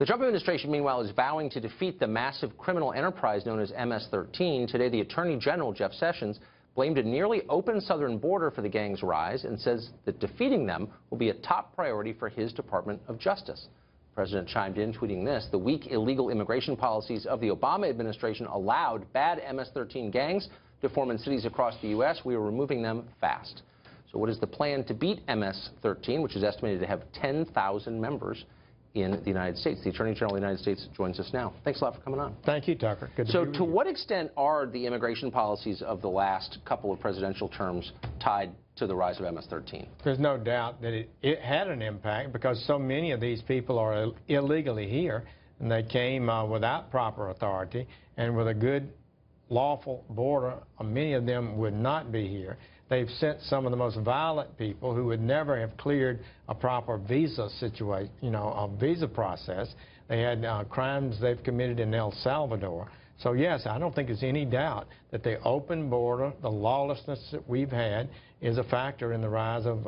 The Trump administration, meanwhile, is vowing to defeat the massive criminal enterprise known as MS-13. Today, the Attorney General, Jeff Sessions, blamed a nearly open southern border for the gang's rise and says that defeating them will be a top priority for his Department of Justice. The president chimed in, tweeting this: "The weak illegal immigration policies of the Obama administration allowed bad MS-13 gangs to form in cities across the U.S. We are removing them fast." So what is the plan to beat MS-13, which is estimated to have 10,000 members in the United States? The Attorney General of the United States joins us now. Thanks a lot for coming on. Thank you, Tucker. Good to be with you. So to what extent are the immigration policies of the last couple of presidential terms tied to the rise of MS-13? There's no doubt that it had an impact because so many of these people are illegally here, and they came without proper authority, and with a good lawful border, many of them would not be here. They've sent some of the most violent people who would never have cleared a proper visa situation, a visa process. They had crimes they've committed in El Salvador. So yes, I don't think there's any doubt that the open border, the lawlessness that we've had, is a factor in the rise of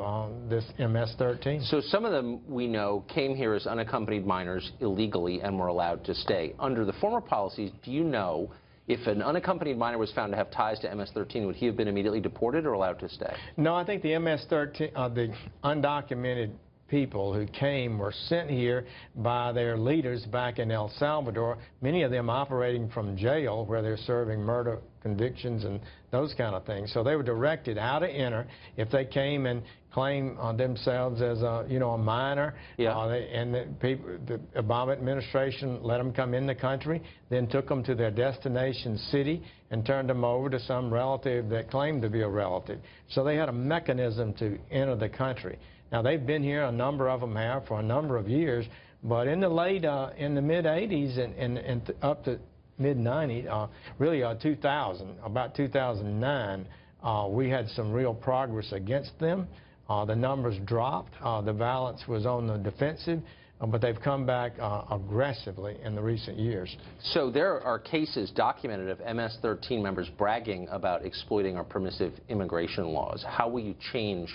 this MS-13. So some of them, we know, came here as unaccompanied minors illegally and were allowed to stay. Under the former policies, do you know if an unaccompanied minor was found to have ties to MS-13, would he have been immediately deported or allowed to stay? No, I think the MS-13, the undocumented people who came were sent here by their leaders back in El Salvador, many of them operating from jail where they're serving murder convictions and those kind of things. So they were directed how to enter if they came and claimed themselves as a minor. Yeah. And the Obama administration let them come in the country, then took them to their destination city and turned them over to some relative that claimed to be a relative. So they had a mechanism to enter the country. Now, they've been here, a number of them have, for a number of years, but in the mid-80s and up to mid-90s, really 2000, about 2009, we had some real progress against them. The numbers dropped. The violence was on the defensive, but they've come back aggressively in the recent years. So there are cases documented of MS-13 members bragging about exploiting our permissive immigration laws. How will you change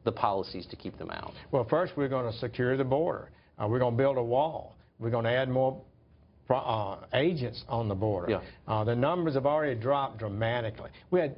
the policies to keep them out? Well, first, we're going to secure the border. We're going to build a wall. We're going to add more agents on the border. Yeah. The numbers have already dropped dramatically.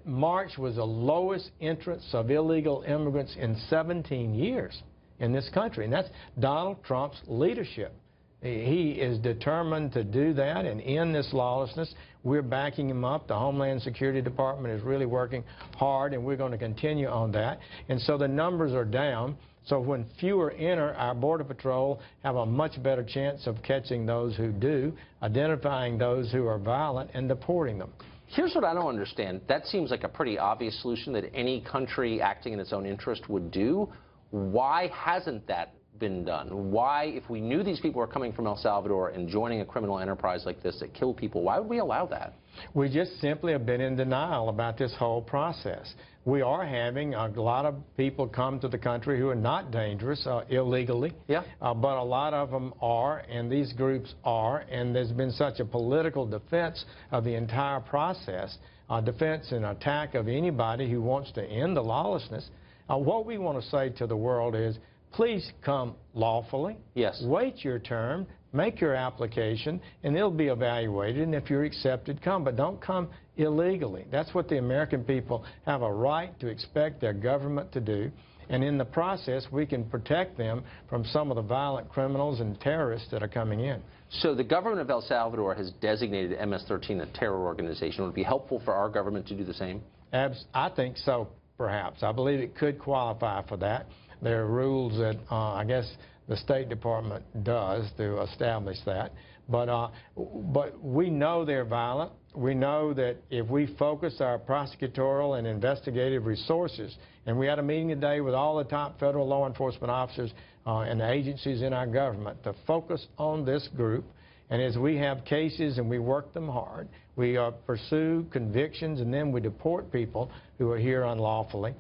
March was the lowest entrance of illegal immigrants in 17 years in this country, and that's Donald Trump's leadership. He is determined to do that and end this lawlessness. We're backing him up. The Homeland Security Department is really working hard, and we're going to continue on that. And so the numbers are down. So when fewer enter, our Border Patrol have a much better chance of catching those who do, identifying those who are violent, and deporting them. Here's what I don't understand. That seems like a pretty obvious solution that any country acting in its own interest would do. Why hasn't that been done? Why, if we knew these people were coming from El Salvador and joining a criminal enterprise like this that killed people, why would we allow that? We just simply have been in denial about this whole process. We are having a lot of people come to the country who are not dangerous illegally, yeah. But a lot of them are, and these groups are, and there's been such a political defense of the entire process, defense and attack of anybody who wants to end the lawlessness. What we want to say to the world is, please come lawfully. Yes. Wait your term, make your application, and it'll be evaluated, and if you're accepted, come. But don't come illegally. That's what the American people have a right to expect their government to do. And in the process, we can protect them from some of the violent criminals and terrorists that are coming in. So the government of El Salvador has designated MS-13 a terror organization. Would it be helpful for our government to do the same? I think so, perhaps. I believe it could qualify for that. There are rules that I guess the State Department does to establish that. But we know they're violent. We know that if we focus our prosecutorial and investigative resources, and we had a meeting today with all the top federal law enforcement officers and the agencies in our government to focus on this group. And as we have cases and we work them hard, we pursue convictions, and then we deport people who are here unlawfully.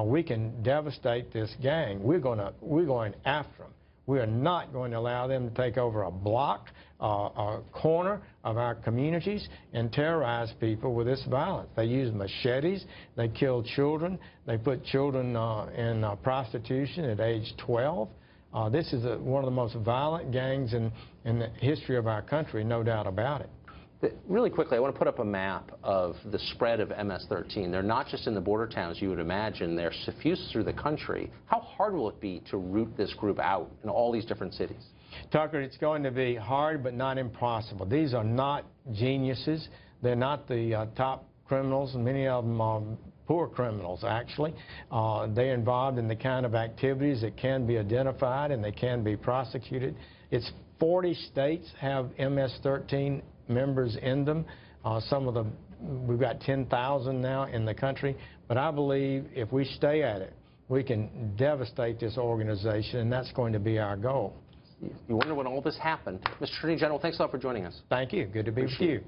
We can devastate this gang. We're going after them. We are not going to allow them to take over a block, a corner of our communities and terrorize people with this violence. They use machetes. They kill children. They put children in prostitution at age 12. This is one of the most violent gangs in the history of our country, no doubt about it. Really quickly, I want to put up a map of the spread of MS-13. They're not just in the border towns, you would imagine. They're suffused through the country. How hard will it be to root this group out in all these different cities? Tucker, it's going to be hard but not impossible. These are not geniuses. They're not the top criminals, and many of them are poor criminals, actually. They're involved in the kind of activities that can be identified and they can be prosecuted. It's 40 states have MS-13 members in them. Some of them, we've got 10,000 now in the country. But I believe if we stay at it, we can devastate this organization, and that's going to be our goal. You wonder when all this happened. Mr. Attorney General, thanks a lot for joining us. Thank you. Good to be with you.